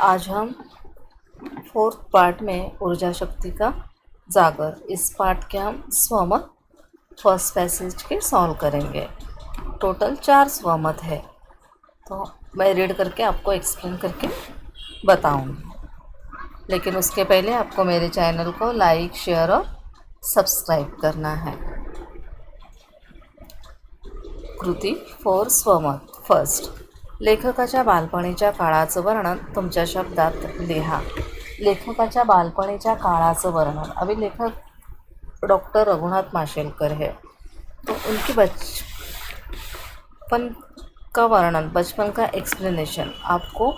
आज हम fourth part में ऊर्जा शक्ति का जागर इस पार्ट के हम स्वमत फर्स्ट पैसेज के सॉल्व करेंगे। टोटल 4 स्वमत है, तो मैं रीड करके आपको एक्सप्लेन करके बताऊंगी। लेकिन उसके पहले आपको मेरे चैनल को लाइक, शेयर और सब्सक्राइब करना है। कृती 4 स्वमत। फर्स्ट, लेखकाच्या बालपणीच्या काळाचं वर्णन तुमच्या शब्दात लिहा। लेखकाच्या बालपणीच्या काळाचं वर्णन, अभी लेखक डॉक्टर रघुनाथ माशेलकर है, तो उनकी बचपन का वर्णन, बचपन का एक्सप्लेनेशन आपको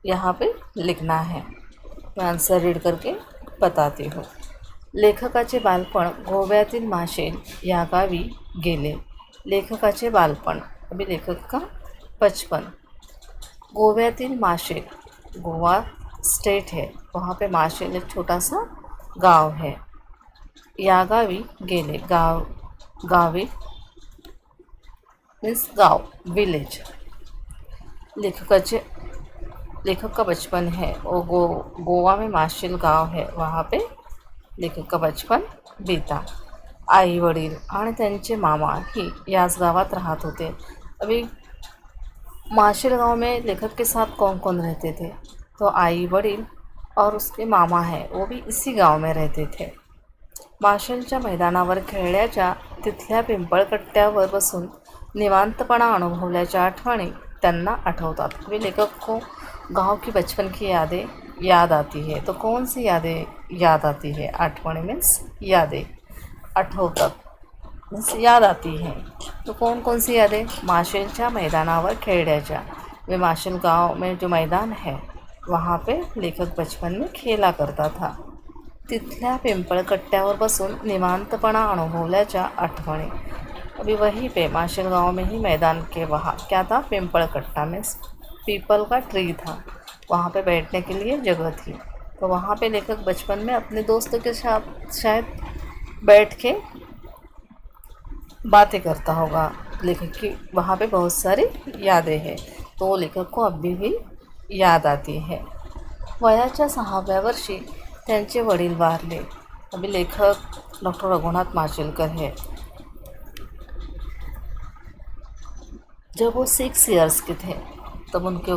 यहाँ पे लिखना है। मैं आंसर रीड करके बताती हूँ। लेखकाचे बालपण गोव्यातील माशेल या गावी गेले। लेखकाचे बालपण, अभी लेखक का बचपन। गोव्यातील माशेल, गोवा स्टेट है, वहाँ पे माशेल एक छोटा सा गांव है। या गावी गेले, गावी मीन्स गांव, विलेज। लेखक का बचपन है वो गोवा में माशेल गांव है, वहाँ पे लेखक का बचपन बीता। आई वडील आणि त्यांचे मामा ही याच गावात राहत होते। अभी माशेल गांव में लेखक के साथ कौन कौन रहते थे, तो आई वडील और उसके मामा है, वो भी इसी गांव में रहते थे। माशेलच्या मैदानावर खेळण्याच्या, तिथल्या पिंपळकट्ट्यावर बसून निवांतपणा अनुभवल्याच्या आठवणी त्यांना आठवतात। वे लेखक को गांव की बचपन की यादें याद आती है। तो कौन सी यादें याद आती है? आठवणी मीन्स यादें, आठवतात मीन्स याद आती है। तो कौन कौन सी यादें? माशेलच्या मैदानावर खेळण्याच्या, वे माशेल गांव में जो मैदान है वहाँ पे लेखक बचपन में खेला करता था। तिथल्या पिंपळकट्ट्यावर बसून निवांतपणा अनुभवल्याच्या आठवणी, अभी वहीं पे माशेल गांव में ही मैदान के वहाँ क्या था? पिंपळकट्टा मीन्स पीपल का ट्री था, वहाँ पे बैठने के लिए जगह थी। तो वहाँ पे लेखक बचपन में अपने दोस्तों के साथ शायद बैठ के बातें करता होगा। लेखक की वहाँ पे बहुत सारी यादें हैं, तो लेखक को अभी भी याद आती है। वयाच्या 6व्या वर्षी त्यांचे वडील वारले। अभी लेखक डॉक्टर रघुनाथ माशेलकर है। जब वो 6 इयर्स के थे तब उनके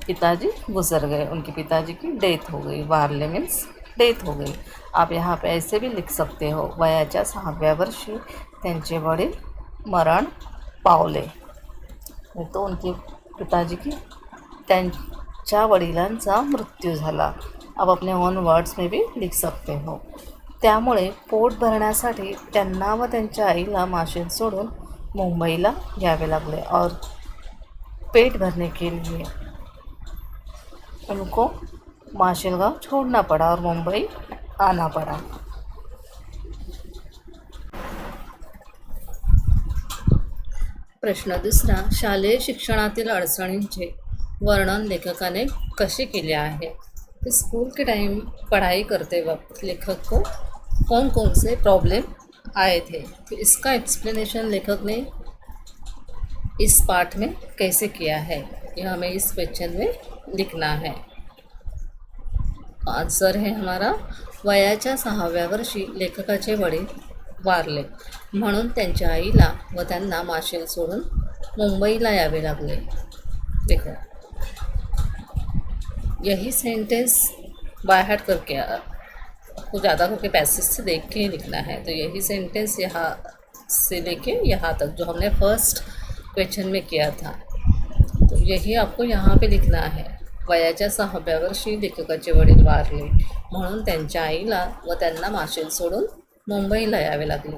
पिताजी गुजर गए, उनके पिताजी की डेथ हो गई। वारले मीन्स डेथ हो गई। आप यहाँ पे ऐसे भी लिख सकते हो, वयाच्या 6व्या वर्षी त्यांचे वडील मरण पावले। तो उनके पिताजी की त्यांच्या वडिलांचा मृत्यू झाला। आप अपने ओन वर्ड्स में भी लिख सकते हो। त्यामुळे पोट भरण्यासाठी त्यांना व त्यांच्या आईला माशेल सोडून मुंबईला यावे लागले, और पेट भरने के लिए उनको माशेल गांव छोड़ना पड़ा और मुंबई आना पड़ा। प्रश्न दुसरा, शालेय शिक्षणातील अडचणींचे वर्णन लेखकाने कसे केले आहे? स्कूल के टाइम पढ़ाई करते वक्त लेखक को कौन कौन से प्रॉब्लम आए थे, तो इसका एक्सप्लेनेशन लेखक ने इस पार्ट में कैसे किया है, यह हमें इस क्वेश्चन में लिखना है। आंसर है हमारा, वयाच्या 6व्या वर्षी लेखकाचे वडील वारले, म्हणून त्यांच्या आईला व त्यांना माशेल सोडून मुंबईला यावे लागले। देखो, यही सेंटेंस बाय हार्ट करके आपको ज़्यादा करके पैसेज से देख के ही लिखना है। तो यही सेंटेंस यहाँ से लेके यहाँ तक जो हमने फर्स्ट क्वेश्चन में किया था, तो यही आपको यहाँ पे लिखना है। वयाच्या 6व्या वर्षी लेखकाचे वडील वारले, म्हणून त्यांच्या आईला व त्यांना माशेल सोडून मुंबईला यावे लागले।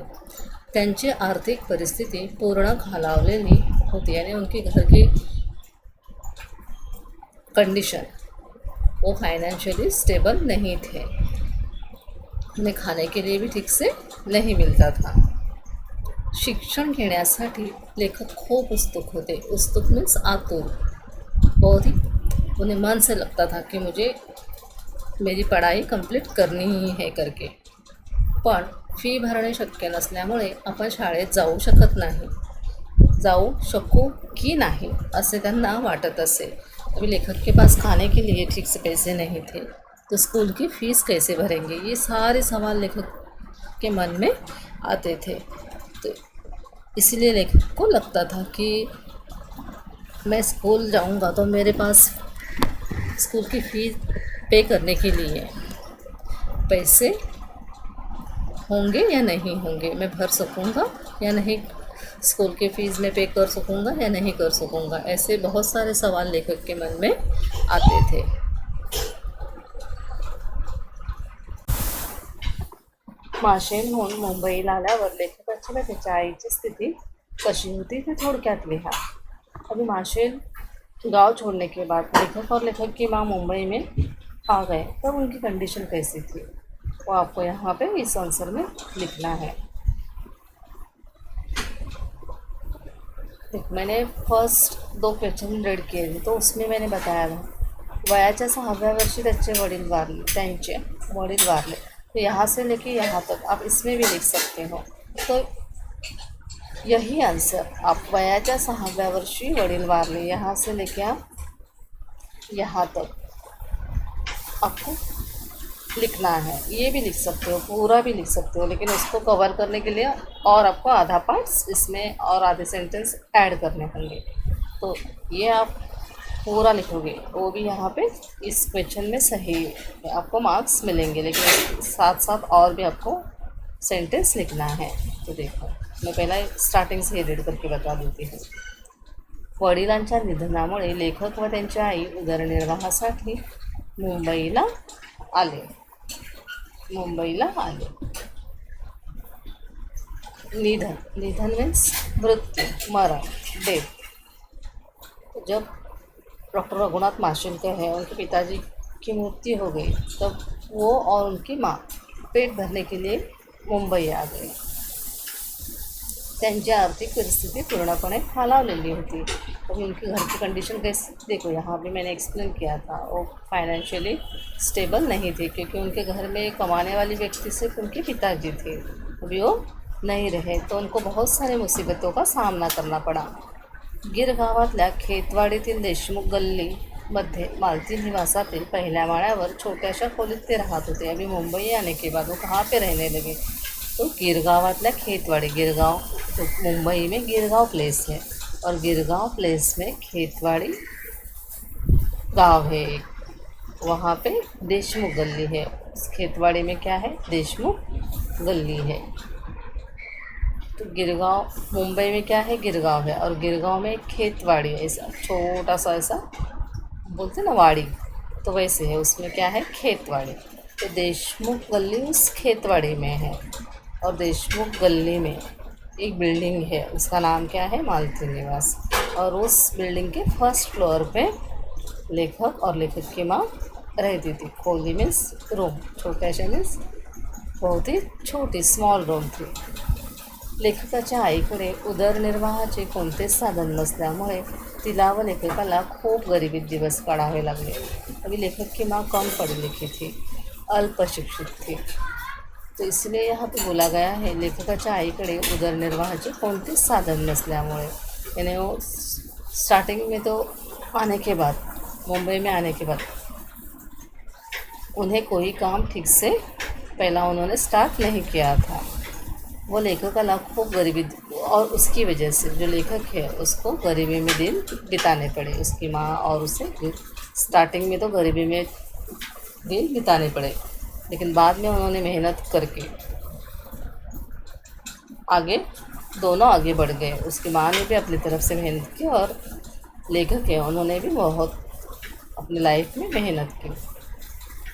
त्यांची आर्थिक परिस्थिती पूर्ण खालावलेली होती, यानी उनकी घर की कंडीशन, वो फाइनेंशियली स्टेबल नहीं थे, उन्हें खाने के लिए भी ठीक से नहीं मिलता था। शिक्षण घेण्यासाठी लेखक खूब उत्सुक होते। उत्सुक मीन्स आतुर, बहुत ही उन्हें मन से लगता था कि मुझे मेरी पढ़ाई कंप्लीट करनी ही है करके, पण फी भरणे शक्य नसल्यामुळे आपण शाळेत जाऊ शकू की नाही असे त्यांना वाटत असे। अभी लेखक के पास खाने के लिए ठीक से पैसे नहीं थे, तो स्कूल की फ़ीस कैसे भरेंगे, ये सारे सवाल लेखक के मन में आते थे। तो इसलिए लेखक को लगता था कि मैं स्कूल जाऊंगा तो मेरे पास स्कूल की फ़ीस पे करने के लिए पैसे होंगे या नहीं होंगे, मैं भर सकूंगा या नहीं, स्कूल की फ़ीस में पे कर सकूंगा या नहीं कर सकूंगा। ऐसे बहुत सारे सवाल लेखक के मन में आते थे। माशेलहून मुंबईला आल्यावर लेखकाची व त्याच्या आईची स्थिती कशी होती ते थोडक्यात लिहा। अभी माशेल गांव छोड़ने के बाद लेखक और लेखक की माँ मुंबई में आ गए, तब उनकी कंडीशन कैसी थी वो आपको यहाँ पे इस आंसर में लिखना है। मैंने फर्स्ट 2 क्वेश्चन रीड किए थे, तो उसमें मैंने बताया था वयाच्या 6व्या वर्षी त्यांचे वडील वारले। तो यहाँ से लेके यहाँ तक आप इसमें भी लिख सकते हो। तो यही आंसर आप वयाच्या 6व्या वर्षी वडील वारले, यहाँ से लेके आप यहाँ तक आपको लिखना है। ये भी लिख सकते हो, पूरा भी लिख सकते हो, लेकिन उसको कवर करने के लिए और आपको आधा पार्ट्स इसमें और आधे सेंटेंस ऐड करने होंगे। तो ये आप पूरा लिखोगे, वो भी यहाँ पे इस क्वेश्चन में सही आपको मार्क्स मिलेंगे, लेकिन साथ साथ और भी आपको सेंटेंस लिखना है। तो देखो, मैं पहला स्टार्टिंग से रीड करके बता देती हूँ। वडिलांच्या निधनामुळे लेखक व त्यांची आई उदरनिर्वाहासाठी मुंबईला आले। निधन मीन्स मृत्यू, मरण, डेथ। जब डॉक्टर रघुनाथ माशेलकर हैं, उनके पिताजी की मृत्यु हो गई, तब वो और उनकी माँ पेट भरने के लिए मुंबई आ गए। त्यांची आर्थिक परिस्थिति पूर्णपणे खालावलेली होती। अभी उनकी घर की कंडीशन कैसी, देखो यहाँ भी मैंने एक्सप्लेन किया था, वो फाइनेंशियली स्टेबल नहीं थे, क्योंकि उनके घर में कमाने वाली व्यक्ति सिर्फ उनके पिताजी थे। अभी वो नहीं रहे, तो उनको बहुत सारी मुसीबतों का सामना करना पड़ा। गिरगावातल्या खेतवाडीतील देशमुख गल्लीमध्ये मालती निवासातील पहिल्या माळ्यावर छोट्याशा खोलीत ते राहत होते। अभी मुंबई आने के बाद वो कहाँ पे रहने लगे, तो गिरगावातल्या खेतवाड़ी, गिरगांव तो मुंबई में गिरगांव प्लेस है, और गिरगांव प्लेस में खेतवाड़ी गांव है एक, वहाँ पे देशमुख गली है। उस खेतवाड़ी में क्या है, देशमुख गली है। तो गिरगांव मुंबई में क्या है, गिरगांव है, और गिरगांव में एक खेतवाड़ी है, ऐसा छोटा सा ऐसा बोलते ना वाड़ी, तो वैसे है, उसमें क्या है, खेतवाड़ी। तो देशमुख गली उस खेतवाड़ी में है, और देशमुख गली में एक बिल्डिंग है, उसका नाम क्या है, मालती निवास। और उस बिल्डिंग के फर्स्ट फ्लोर पे लेखक और लेखक की माँ रहती थी। खोली मीन्स रूम, छोट्याशा मीन्स बहुत ही छोटी स्मॉल रूम थी। लेखकाच्या आईकडे उदरनिर्वाहाचे कोणतेच साधन नसल्यामुळे तिला व लेखकाला खूप गरिबीत दिवस काढावे लागले। अभी लेखक की माँ कम पढ़ी लिखी थी, अल्प शिक्षित थी, तो इसलिए यहाँ पे बोला गया है लेखकाच्या आईकडे उदरनिर्वाहाचे कोणतेच साधन नसल्यामुळे। यानी वो स्टार्टिंग में तो आने के बाद, मुंबई में आने के बाद उन्हें कोई काम ठीक से पहला उन्होंने स्टार्ट नहीं किया था। वो लेखकाला खूब गरीबी, और उसकी वजह से जो लेखक है उसको गरीबी में दिन बिताने पड़े, उसकी माँ और उसे स्टार्टिंग में तो गरीबी में दिन बिताने पड़े, लेकिन बाद में उन्होंने मेहनत करके आगे दोनों आगे बढ़ गए। उसकी माँ ने भी अपनी तरफ से मेहनत की, और लेखक है उन्होंने भी बहुत अपनी लाइफ में मेहनत की।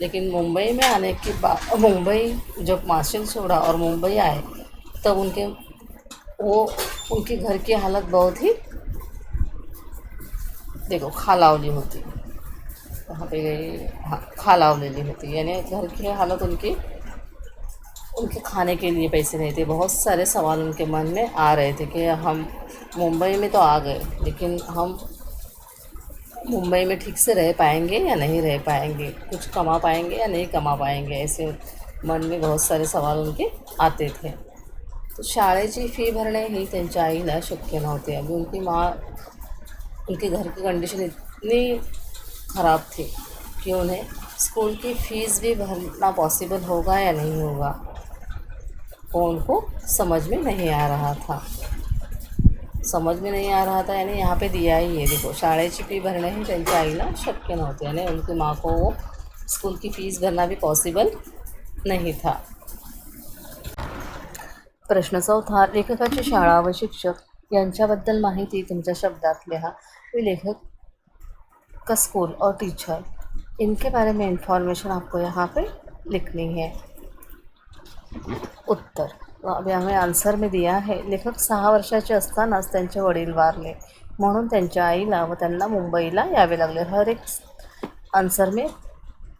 लेकिन मुंबई में आने के बाद, मुंबई जब माशेल छोड़ा और मुंबई आए, तब उनके घर की हालत बहुत ही, देखो, खालावली होती, वहाँ पे गई, हाँ, खालावलेली होती, यानी घर की हालत उनके खाने के लिए पैसे नहीं थे। बहुत सारे सवाल उनके मन में आ रहे थे कि हम मुंबई में तो आ गए, लेकिन हम मुंबई में ठीक से रह पाएंगे या नहीं रह पाएंगे, कुछ कमा पाएंगे या नहीं कमा पाएंगे, ऐसे मन में बहुत सारे सवाल उनके आते थे। तो शाळेची फ़ी भरणे ही त्यांच्या आईला शक्य नव्हते। अभी उनकी माँ, उनके घर की कंडीशन इतनी ख़राब थी कि उन्हें स्कूल की फ़ीस भी भरना पॉसिबल होगा या नहीं होगा, वो उनको समझ में नहीं आ रहा था। समझ में नहीं आ रहा था यानी यहाँ पे दिया ही आहे देखो, शाळेची फी भरणे हे त्यांच्या आईला शक्य नव्हते यानी उनकी माँ को वो स्कूल की फ़ीस भरना भी पॉसिबल नहीं था। प्रश्न 4, लेखकाची शाळा व शिक्षक यांच्याबद्दल माहिती तुमच्या शब्दात लिहा। तो लेखक का स्कूल और टीचर, इनके बारे में इंफॉर्मेशन आपको यहाँ पे लिखनी है। उत्तर, तो अभी हमें आन्सर में दिया है, लेखक 6 वर्षाचे असतानाच त्यांचे वडील वारले म्हणून त्यांच्या आईला व त्यांना मुंबईला यावे लागले। हर एक आंसर में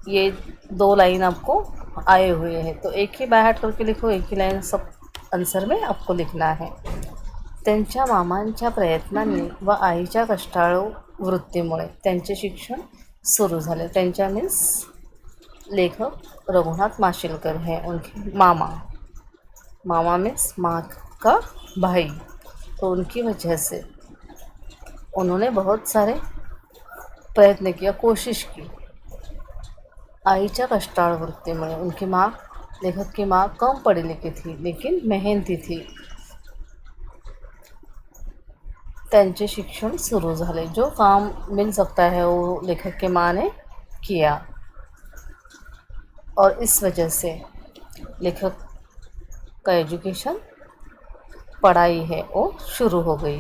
ये 2 लाइन आपको आए हुए हैं, तो एक ही बाय हार्ट करके लिखो, एक ही लाइन सब आंसर में आपको लिखना है। त्यांच्या मामांच्या प्रयत्नांनी व आईच्या कष्टाळू वृत्तीमुळे त्यांचे शिक्षण सुरू झाले। त्यांच्या मीन्स लेखक रघुनाथ माशेलकर हैं, उनके मामा, मामा मीन्स माँ का भाई, तो उनकी वजह से उन्होंने बहुत सारे प्रयत्न किया, कोशिश की। आईच्या कष्टाळ वृत्तीमुळे उनकी माँ, लेखक की माँ कम पढ़ी लिखी थी लेकिन मेहनती थी। त्यांचे शिक्षण सुरू झाले, जो काम मिल सकता है वो लेखक के माँ ने किया और इस वजह से लेखक का एजुकेशन, पढ़ाई है वो शुरू हो गई।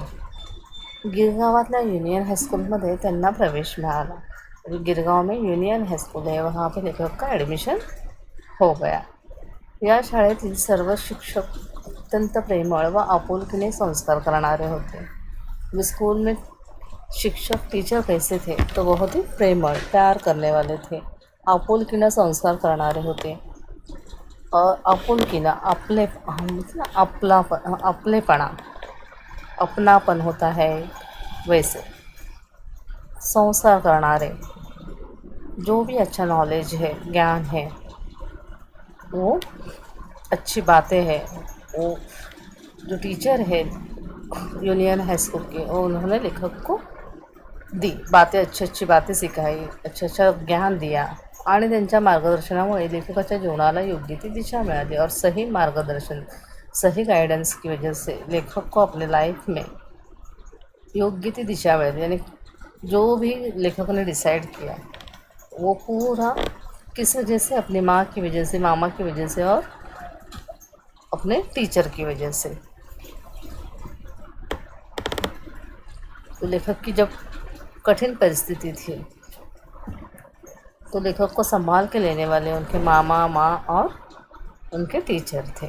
गिरगावातल्या युनियन हाईस्कूलमध्ये त्यांना प्रवेश मिळाला। गिरगाव में यूनियन हाईस्कूल है, वहाँ पे लेखक का एडमिशन हो गया। या शाळेतील सर्व शिक्षक अत्यंत प्रेमळ व आपुलकीने संस्कार करणारे होते। स्कूल में शिक्षक टीचर कैसे थे, तो बहुत ही प्रेमळ, प्यार करने वाले थे, आपुलकीने संस्कार करणारे होते और आपुलकीना अपलेपणा, अपनापन होता है वैसे संस्कार करणारे, जो भी अच्छा नॉलेज है, ज्ञान है, वो अच्छी बातें हैं, वो जो टीचर है यूनियन हाई स्कूल के, वो उन्होंने लेखक को दी बातें, अच्छी अच्छी बातें सिखाई, अच्छा अच्छा ज्ञान दिया आणि त्यांच्या मार्गदर्शनामुळे लेखकाच्या जीवनाला योग्य ती दिशा मिळाली और सही मार्गदर्शन, सही गाइडेंस की वजह से लेखक को अपने लाइफ में योग्य ती दिशा मिली। यानी जो भी लेखक ने डिसाइड किया वो पूरा किस वजह से, अपनी माँ की वजह से, मामा की वजह से और अपने टीचर की वजह से। तो लेखक की जब कठिन परिस्थिति थी तो लेखक को संभाल के लेने वाले उनके मामा, माँ और उनके टीचर थे।